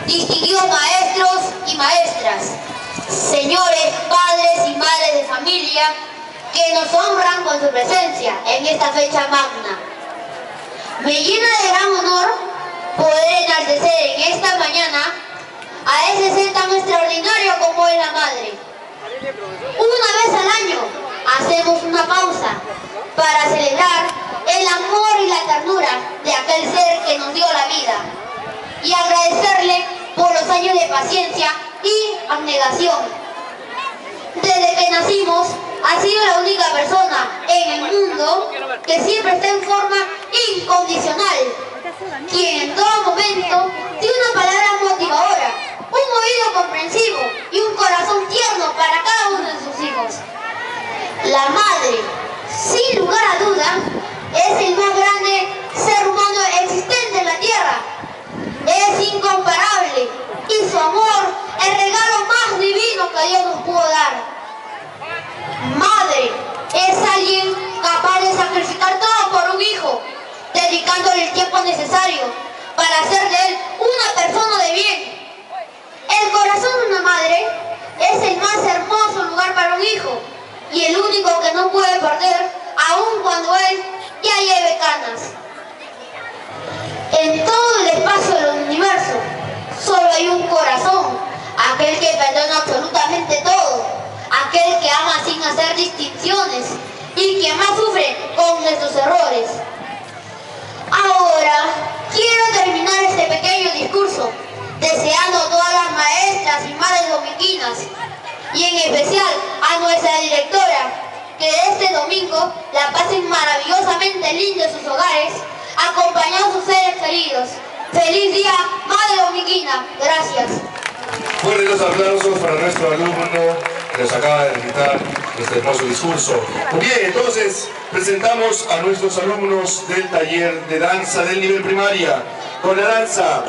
distinguidos maestros y maestras, señores, padres y madres de familia que nos honran con su presencia en esta fecha magna. Me llena de gran honor poder enaltecer en esta mañana a ese ser tan extraordinario como es la madre. Una vez al año hacemos una pausa para celebrar el amor y la ternura de aquel ser que nos dio la vida y agradecerle por los años de paciencia y abnegación. Desde que nacimos ha sido la única persona en el mundo que siempre está en forma incondicional, quien en todo momento tiene una palabra motivadora, un oído comprensivo y un corazón tierno para cada uno de sus hijos. La madre, sin lugar a duda, es el más grande ser humano existente en la tierra. Es incomparable y su amor, el regalo más divino que Dios nos pudo dar. Madre es alguien capaz de sacrificar todo por un hijo, dedicándole el tiempo necesario para hacer de él una persona de bien. El corazón de una madre es el más hermoso lugar para un hijo y el único que no puede perder aun cuando él ya lleve canas. En todo el espacio del universo solo hay un corazón, aquel que perdona absolutamente todo, aquel que ama sin hacer distinciones y que más sufre con nuestros errores. Ahora quiero terminar este pequeño discurso deseando a todas las maestras y madres dominguinas y en especial a nuestra directora que este domingo la pasen maravillosamente lindo en sus hogares acompañados de sus seres queridos. ¡Feliz día, Madre Dominguina! Gracias. Fuertes aplausos para nuestro alumno que nos acaba de recitar este hermoso discurso. Muy bien, entonces presentamos a nuestros alumnos del taller de danza del nivel primaria con la danza